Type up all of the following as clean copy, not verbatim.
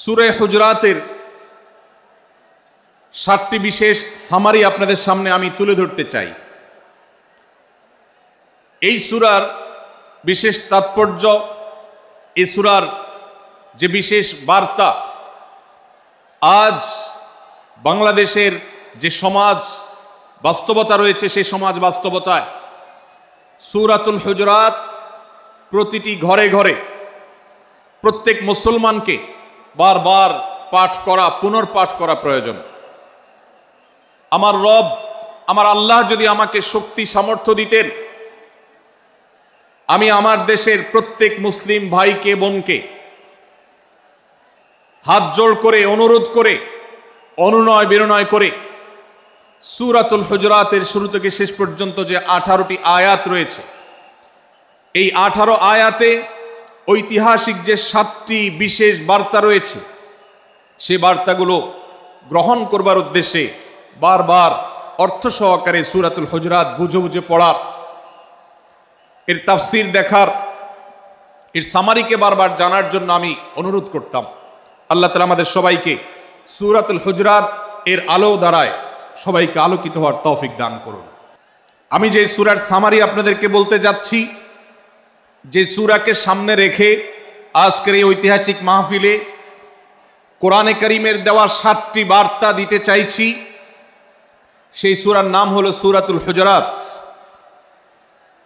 সূরা হুজরাতের 7টি বিশেষ সামারি আপনাদের সামনে আমি তুলে ধরতে চাই। এই সূরার বিশেষ তাৎপর্য, এই সূরার যে বিশেষ বার্তা, আজ বাংলাদেশের যে সমাজ বাস্তবতা রয়েছে সেই সমাজ বাস্তবতায় সূরাতুল হুজরাত প্রতিটি ঘরে ঘরে প্রত্যেক মুসলমানকে বারবার পাঠ করা, পুনর্পাঠ করা প্রয়োজন। আমার রব, আমার আল্লাহ যদি আমাকে শক্তি সামর্থ্য দিতেন, আমি আমার দেশের প্রত্যেক মুসলিম ভাইকে বোনকে হাত জোড় করে অনুরোধ করে অনুনয় বিনয় করে সূরাতুল হুজরাতের শুরু থেকে শেষ পর্যন্ত যে 18টি আয়াত রয়েছে, এই 18 আয়াতে ঐতিহাসিক যে 7টি বিশেষ বার্তা রয়েছে, সে বার্তাগুলো গ্রহণ করবার উদ্দেশ্যে বারবার অর্থ সহকারে সূরাতুল হুজরাত বুঝে বুঝে পড়ার, এর তাফসীর দেখার, এর সামারিকে বারবার জানার জন্য আমি অনুরোধ করতাম। আল্লাহ তাআলা আমাদের সবাইকে সূরাতুল হুজরাত এর আলো দ্বারায় সবাইকে আলোকিত হওয়ার তৌফিক দান করুন। আমি যে সূরার সামারি আপনাদেরকে বলতে যাচ্ছি, যে সূরাকে সামনে রেখে আজকের এই ঐতিহাসিক মাহফিলে কোরআনে কারীমের দেওয়া 7টি বার্তা দিতে চাইছি, সেই সূরার নাম হলো সূরাতুল হুজরাত।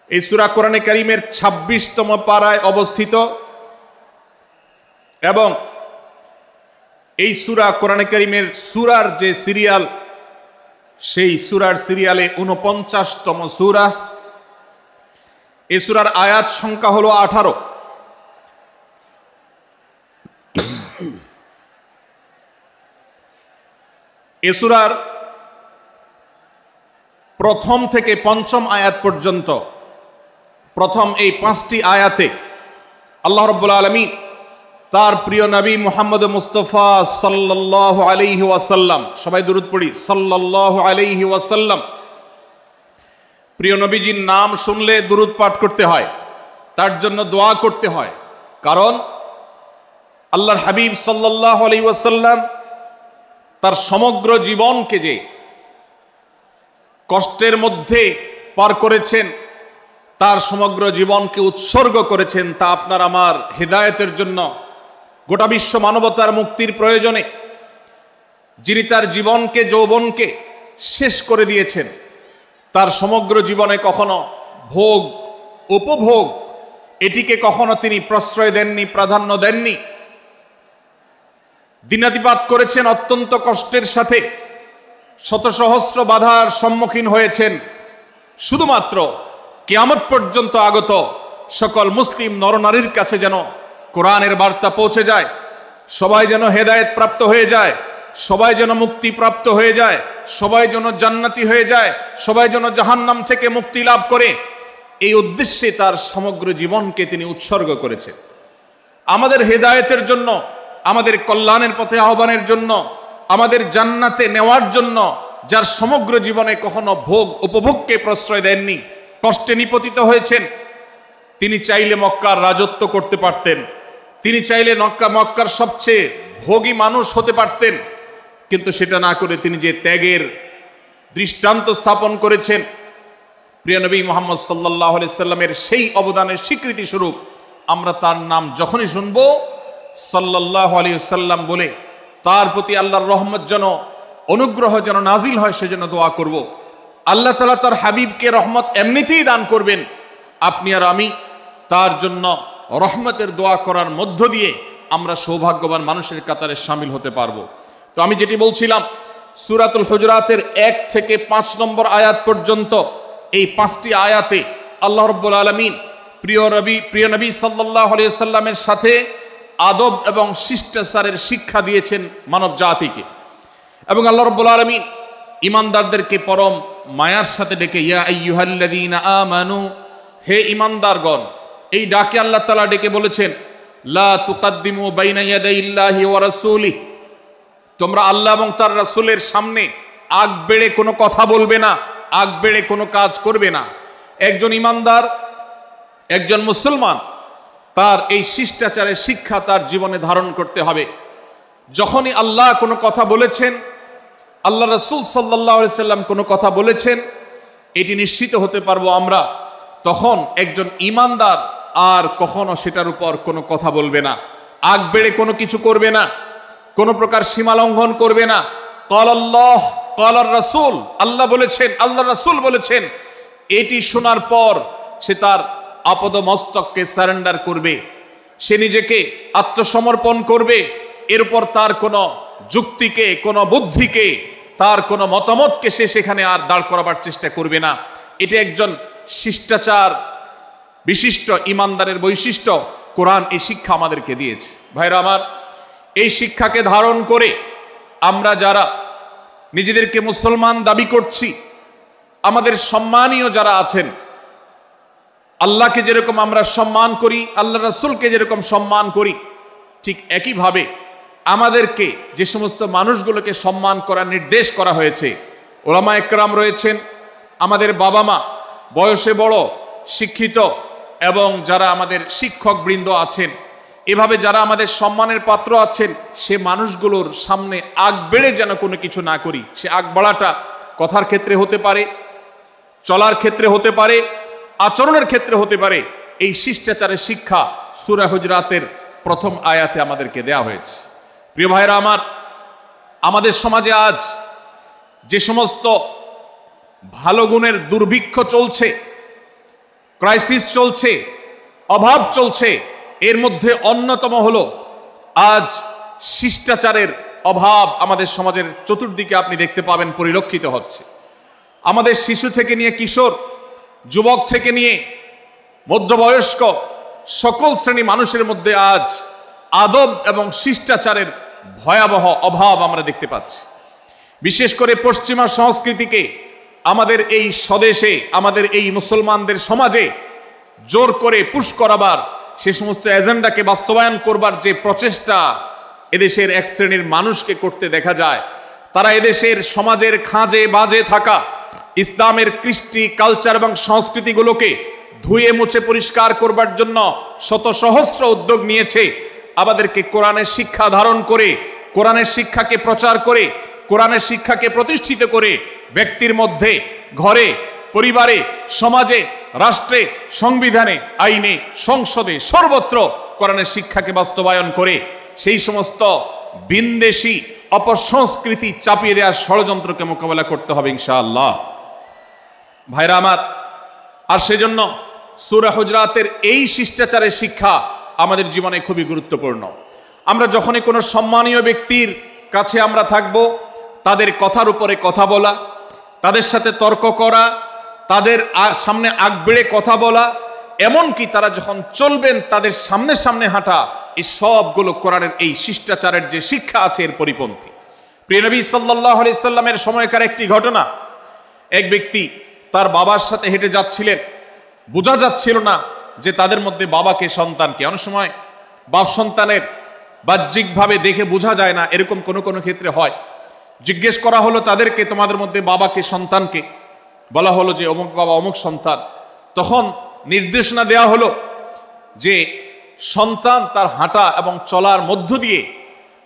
এই সূরা কোরআনে কারীমের 26তম পারায় অবস্থিত এবং এই সূরা কোরআনে কারীমের সূরার যে সিরিয়াল, সেই সূরার সিরিয়ালে 49তম সূরা। এই সূরার আয়াত সংখ্যা হলো 18। এই সূরার প্রথম থেকে পঞ্চম আয়াত পর্যন্ত প্রথম এই 5টি আয়াতে আল্লাহ রাব্বুল আলামিন তার প্রিয় নবী মুহাম্মদ মুস্তাফা সাল্লাল্লাহু আলাইহি ওয়াসাল্লাম, সবাই দুরূদ পড়ি, সাল্লাল্লাহু আলাইহি ওয়াসাল্লাম, প্রিয় নবীজির নাম শুনলে দুরূদ পাঠ করতে হয়, তার জন্য দোয়া করতে হয়। কারণ আল্লাহর হাবিব সাল্লাল্লাহু আলাইহি ওয়াসাল্লাম তার সমগ্র জীবনকে যে কষ্টের মধ্যে পার করেছেন, তার সমগ্র জীবনকে উৎসর্গ করেছেন, তা আপনার আমার হেদায়েতের জন্য, গোটা বিশ্ব মানবতার মুক্তির প্রয়োজনে। যিনি তার জীবনকে, যৌবনকে শেষ করে দিয়েছেন, তার সমগ্র জীবনে কখনো ভোগ উপভোগ এটিকে কখনো তিনি প্রশ্রয় দেননি, প্রাধান্য দেননি। দিনাতিপাত করেছেন অত্যন্ত কষ্টের সাথে, শত সহস্র বাধার সম্মুখীন হয়েছেন, শুধুমাত্র কিয়ামত পর্যন্ত আগত সকল মুসলিম নরনারীর কাছে যেন কোরআনের বার্তা পৌঁছে যায়, সবাই যেন হেদায়েত প্রাপ্ত হয়ে যায়, সবাই যেন মুক্তি প্রাপ্ত হয়ে যায়, সবাই যেন জান্নাতি হয়ে যায়, সবাই যেন জাহান্নাম থেকে মুক্তি লাভ করে, এই উদ্দেশ্যে তার সমগ্র জীবনকে তিনি উৎসর্গ করেছেন। আমাদের হেদায়েতের জন্য, আমাদের কল্যাণের পথে আহ্বানের জন্য, আমাদের জান্নাতে নেওয়ার জন্য, যার সমগ্র জীবনে কখনো ভোগ উপভোগকে প্রশ্রয় দেননি, কষ্টে নিপতিত হয়েছেন, তিনি চাইলে মক্কার রাজত্ব করতে পারতেন, তিনি চাইলে মক্কার সবচেয়ে ভোগী মানুষ হতে পারতেন, কিন্তু সেটা না করে তিনি যে ত্যাগের দৃষ্টান্ত স্থাপন করেছেন, প্রিয় নবী মুহাম্মদ সাল্লাল্লাহু আলাইহি সাল্লামের সেই অবদানের স্বীকৃতি স্বরূপ আমরা তার নাম যখনই শুনব সাল্লাল্লাহু আলাইহি সাল্লাম বলে তার প্রতি আল্লাহর রহমত যেন, অনুগ্রহ যেন নাজিল হয়, সেজন্য দোয়া করব। আল্লাহ তাআলা তার হাবিবকে রহমত এমনিতেই দান করবেন, আপনি আর আমি তার জন্য রহমতের দোয়া করার মধ্য দিয়ে আমরা সৌভাগ্যবান মানুষের কাতারে শামিল হতে পারবো। তো আমি যেটি বলছিলাম, সূরাতুল হুজরাতের 1 থেকে 5 নম্বর আয়াত পর্যন্ত এই 5টি আয়াতে আল্লাহ রাব্বুল আলামিন প্রিয় নবী সাল্লাল্লাহু আলাইহি সাল্লামের সাথে আদব এবং শিষ্টাচারের শিক্ষা দিয়েছেন মানব জাতিকে। এবং আল্লাহ রাব্বুল আলামিন ঈমানদারদেরকে পরম মায়ার সাথে ডেকে, ইয়া আইয়ুহাল্লাযীনা আমানু, হে ঈমানদারগণ, এই ডাকে আল্লাহ তাআলা ডেকে বলেছেন, লা তুকাদ্দিমু বাইনা ইয়াদাইল্লাহি ওয়া রাসূলিহি, তোমরা আল্লাহ এবং তার রাসূলের সামনে আগ বেড়ে কোনো কথা বলবে না, আগ বেড়ে কোনো কাজ করবে না। একজন ঈমানদার, একজন মুসলমান, তার এই শিষ্টাচারের শিক্ষা তার জীবনে ধারণ করতে হবে। যখনই আল্লাহ কোনো কথা বলেছেন, আল্লাহ রাসূল সাল্লাল্লাহু আলাইহি সাল্লাম কোনো কথা বলেছেন, এটি নিশ্চিত হতে পারবো আমরা, তখন একজন ঈমানদার আর কখনো সেটার উপর কোনো কথা বলবে না, আগ বেড়ে কোনো কিছু করবে না, কোনো প্রকার সীমা লঙ্ঘন করবে না। ক্বালাল্লাহ ক্বালার রাসূল, আল্লাহ বলেছেন, আল্লাহ রাসূল বলেছেন, এটি শোনার পর সে তার আপদ মস্তককে সারেন্ডার করবে, সে নিজেকে আত্মসমর্পণ করবে। এর উপর তার কোনো যুক্তিকে, কোনো বুদ্ধিকে, তার কোনো মতামতকে সে সেখানে আর দাঁড় করাবার চেষ্টা করবে না। এটা একজন শিষ্টাচার বিশিষ্ট ইমানদারের বৈশিষ্ট্য। কোরআন এই শিক্ষা আমাদেরকে দিয়েছে। ভাইরা আমার, এই শিক্ষাকে ধারণ করে আমরা যারা নিজেদেরকে মুসলমান দাবি করছি, আমাদের সম্মানীয় যারা আছেন, আল্লাহকে যেরকম আমরা সম্মান করি, আল্লাহ রাসূলকে যেরকম সম্মান করি, ঠিক একইভাবে আমাদেরকে যে সমস্ত মানুষগুলোকে সম্মান করার নির্দেশ করা হয়েছে, ওলামা একরাম রয়েছেন, আমাদের বাবা মা, বয়সে বড়, শিক্ষিত, এবং যারা আমাদের শিক্ষক বৃন্দ আছেন, এভাবে যারা আমাদের সম্মানের পাত্র আছেন, সে মানুষগুলোর সামনে আগ বেড়ে যেন কোনো কিছু না করি। সে আগ বাড়াটা কথার ক্ষেত্রে হতে পারে, চলার ক্ষেত্রে হতে পারে, আচরণের ক্ষেত্রে হতে পারে। এই শিষ্টাচারের শিক্ষা সূরা হুজরাতের প্রথম আয়াতে আমাদেরকে দেয়া হয়েছে। প্রিয় ভাইরা আমার, আমাদের সমাজে আজ যে সমস্ত ভালো গুণের দুর্ভিক্ষ চলছে, ক্রাইসিস চলছে, অভাব চলছে, এর মধ্যে অন্যতম হলো আজ শিষ্টাচারের অভাব। আমাদের সমাজের চতুর্দিকে আপনি দেখতে পাবেন পরিলক্ষিত হচ্ছে। আমাদের শিশু থেকে নিয়ে কিশোর, যুবক থেকে নিয়ে মধ্যবয়স্ক, সকল শ্রেণী মানুষের মধ্যে আজ আদব এবং শিষ্টাচারের ভয়াবহ অভাব আমরা দেখতে পাচ্ছি। বিশেষ করে পশ্চিমা সংস্কৃতিকে আমাদের এই স্বদেশে, আমাদের এই মুসলমানদের সমাজে জোর করে পুশ করাবার, সে সমস্ত এজেন্ডাকে বাস্তবায়ন করবার যে প্রচেষ্টা এদেশের এক শ্রেণীর মানুষকে করতে দেখা যায়, তারা এদেশের সমাজের খাঁজে বাজে থাকা ইসলামের কৃষ্টি, কালচার এবং সংস্কৃতিগুলোকে ধুয়ে মুছে পরিষ্কার করবার জন্য শত সহস্র উদ্যোগ নিয়েছে। আমাদেরকে কোরআনের শিক্ষা ধারণ করে, কোরআনের শিক্ষাকে প্রচার করে, কোরআনের শিক্ষাকে প্রতিষ্ঠিত করে ব্যক্তির মধ্যে, ঘরে, পরিবারে, সমাজে, রাষ্ট্রে, সংবিধানে, আইনে, সংসদে, সর্বত্র কোরআনের শিক্ষাকে বাস্তবায়ন করে সেই সমস্ত বিন্দেশী অপসংস্কৃতি চাপিয়ে দেওয়ার ষড়যন্ত্রকে মোকাবেলা করতে হবে ইনশাআল্লাহ। ভাইরা আমার, আর সেজন্য সূরা হুজরাতের এই শিষ্টাচারের শিক্ষা আমাদের জীবনে খুবই গুরুত্বপূর্ণ। আমরা যখনই কোনো সম্মানীয় ব্যক্তির কাছে আমরা থাকব, তাদের কথার উপরে কথা বলা, তাদের সাথে তর্ক করা, তাদের সামনে আগ বেড়ে কথা বলা, এমনকি তারা যখন চলবেন তাদের সামনে সামনে হাঁটা, এই সবগুলো কোরআনের এই শিষ্টাচারের যে শিক্ষা আছে এর পরিপন্থী। প্রিয় নবী সাল্লাল্লাহু আলাইহি সাল্লামের সময়কার একটি ঘটনা, এক ব্যক্তি তার বাবার সাথে হেঁটে যাচ্ছিলেন, বোঝা যাচ্ছিল না যে তাদের মধ্যে বাবাকে সন্তানকে। অনেক সময় বাপ সন্তানের বাহ্যিকভাবে দেখে বোঝা যায় না, এরকম কোনো কোনো ক্ষেত্রে হয়। জিজ্ঞেস করা হলো তাদেরকে, তোমাদের মধ্যে বাবাকে সন্তানকে? বলা হলো যে অমুক বাবা, অমুক সন্তান। তখন নির্দেশনা দেওয়া হলো যে সন্তান তার হাঁটা এবং চলার মধ্য দিয়ে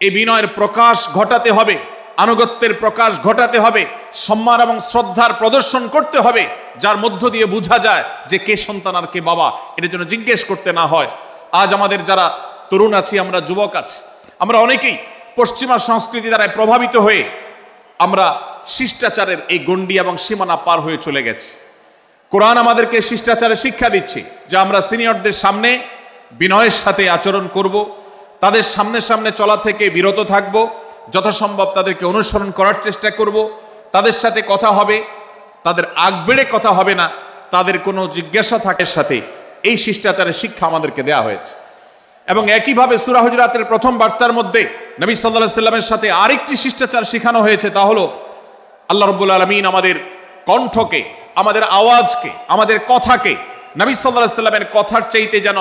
এই বিনয়ের প্রকাশ ঘটাতে হবে, আনুগত্যের প্রকাশ ঘটাতে হবে, সম্মান এবং শ্রদ্ধার প্রদর্শন করতে হবে, যার মধ্য দিয়ে বোঝা যায় যে কে সন্তান আর কে বাবা। এর জন্য জিজ্ঞেস করতে না হয়। আজ আমাদের যারা তরুণ আছি, আমরা যুবক আছি, আমরা অনেকেই পশ্চিমা সংস্কৃতি দ্বারা প্রভাবিত হয়ে আমরা শিষ্টাচারের এই গণ্ডি এবং সীমানা পার হয়ে চলে গেছি। কোরআন আমাদেরকে শিষ্টাচারের শিক্ষা দিচ্ছে যে আমরা সিনিয়রদের সামনে বিনয়ের সাথে আচরণ করব, তাদের সামনে সামনে চলা থেকে বিরত থাকব, যথাসম্ভব তাদেরকে অনুসরণ করার চেষ্টা করব, তাদের সাথে কথা হবে, তাদের আগ বেড়ে কথা হবে না, তাদের কোনো জিজ্ঞাসা থাকার সাথে এই শিষ্টাচারের শিক্ষা আমাদেরকে দেওয়া হয়েছে। এবং একইভাবে সূরা হুজরাতের প্রথম বার্তার মধ্যে নবী সাল্লাল্লাহু আলাইহি সাল্লামের সাথে আরেকটি শিষ্টাচার শেখানো হয়েছে, তা হলো আল্লাহ রাব্বুল আলামিন আমাদের কণ্ঠকে, আমাদের আওয়াজকে, আমাদের কথাকে নবী সাল্লাল্লাহু আলাইহি সাল্লামের কথার চাইতে যেন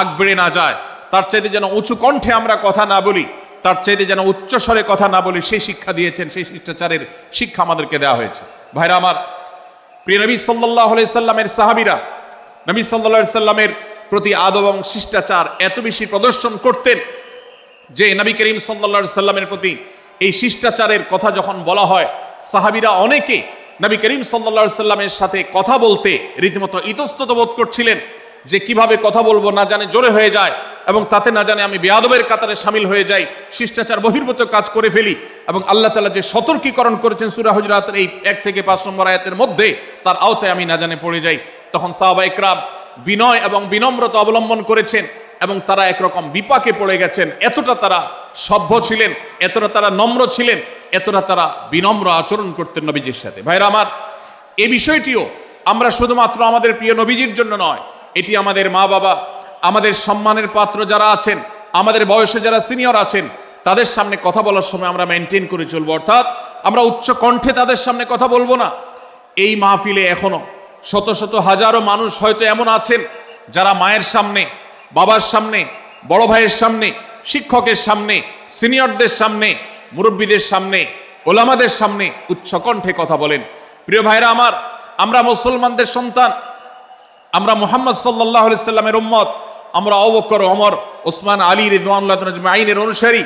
আগ বেড়ে না যায়, তার চাইতে যেন উঁচু কণ্ঠে আমরা কথা না বলি, তার চাইতে যেন উচ্চ স্বরে কথা না বলি, সেই শিক্ষা দিয়েছেন, সেই শিষ্টাচারের শিক্ষা আমাদেরকে দেওয়া হয়েছে। ভাইরা আমার, প্রিয় নবী সাল্লাল্লাহু আলাইহি সাল্লামের সাহাবীরা নবী সাল্লাল্লাহু আলাইহি সাল্লামের প্রতি আদব এবং শিষ্টাচার এত বেশি প্রদর্শন করতেন, যে নবী করিম সাল্লাল্লাহু আলাইহি সাল্লামের প্রতি এই শিষ্টাচারের কথা যখন বলা হয়, সাহাবীরা অনেকে নবী করিম সাল্লাল্লাহু আলাইহি সাল্লামের সাথে কথা বলতে রীতিমতো ইতস্তত বোধ করছিলেন, যে কিভাবে কথা বলবো, না জানে জোরে হয়ে যায় এবং তাতে না জানে আমি বেয়াদবের কাতারে শামিল হয়ে যাই, শিষ্টাচার বহির্ভূত কাজ করে ফেলি। এবং আল্লাহ তাআলা যে সতর্কীকরণ করেছেন সূরা হুজুরাতের এই 1 থেকে 5 নম্বর আয়াতের মধ্যে, তার আওতায় আমি না জানে পড়ে যাই। তখন সাহাবায়ে কেরাম বিনয় এবং বিনম্রতা অবলম্বন করেছেন এবং তারা একরকম বিপাকে পড়ে গেছেন। এতটা তারা সভ্য ছিলেন, এতটা তারা নম্র ছিলেন, এতটা তারা বিনম্র আচরণ করতেন নবীজির সাথে। ভাইরা আমার, এই বিষয়টিও আমরা শুধুমাত্র আমাদের প্রিয় নবীজির জন্য নয়, এটি আমাদের মা বাবা, আমাদের সম্মানের পাত্র যারা আছেন, আমাদের বয়সে যারা সিনিয়র আছেন, তাদের সামনে কথা বলার সময় আমরা মেনটেন করে চলবো। অর্থাৎ আমরা উচ্চ কণ্ঠে তাদের সামনে কথা বলবো না। এই মাহফিলে এখনো শত শত হাজারো মানুষ হয়তো এমন আছেন যারা মায়ের সামনে, বাবার সামনে, বড় ভাইয়ের সামনে, শিক্ষকের সামনে, সিনিয়রদের সামনে, মুরব্বীদের সামনে, ওলামাদের সামনে উচ্চ কণ্ঠে কথা বলেন। প্রিয় ভাইরা আমার, আমরা মুসলমানদের সন্তান, আমরা মুহাম্মদ সাল্লাল্লাহু আলাইহি সাল্লামের উম্মত, আমরা আবু বকর, ওমর, ওসমান, আলী রাদিয়াল্লাহু আজমাইনের অনুসারী,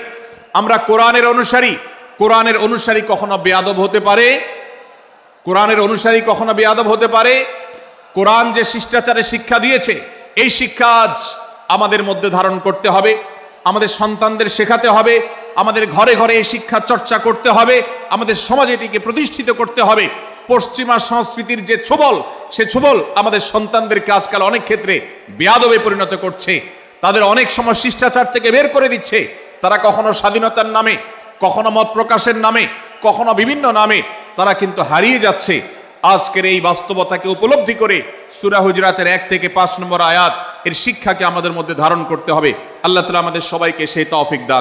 আমরা কোরআনের অনুসারী। কোরআনের অনুসারী কখনো বেয়াদব হতে পারে? কোরআনের অনুসারী কখনো বেয়াদব হতে পারে? কোরআন যে শিষ্টাচারের শিক্ষা দিয়েছে, এই শিক্ষা আজ আমাদের মধ্যে ধারণ করতে হবে, আমাদের সন্তানদের শেখাতে হবে, আমাদের ঘরে ঘরে এই শিক্ষা চর্চা করতে হবে, আমাদের সমাজে এটিকে প্রতিষ্ঠিত করতে হবে। পশ্চিমা সংস্কৃতির যে ছোবল, সে ছোবল আমাদের সন্তানদেরকে আজকাল অনেক ক্ষেত্রে বেয়াদবে পরিণত করছে, তাদের অনেক সময় শিষ্টাচার থেকে বের করে দিচ্ছে। তারা কখনো স্বাধীনতার নামে, কখনো মত প্রকাশের নামে, কখনো বিভিন্ন নামে তারা কিন্তু হারিয়ে যাচ্ছে। আজকের এই বাস্তবতাকে উপলব্ধি করে সূরা হুজুরাতের 1 থেকে 5 নম্বর আয়াত এর শিক্ষাকে আমাদের মধ্যে ধারণ করতে হবে। আল্লাহ তাআলা আমাদের সবাইকে সেই তৌফিক দান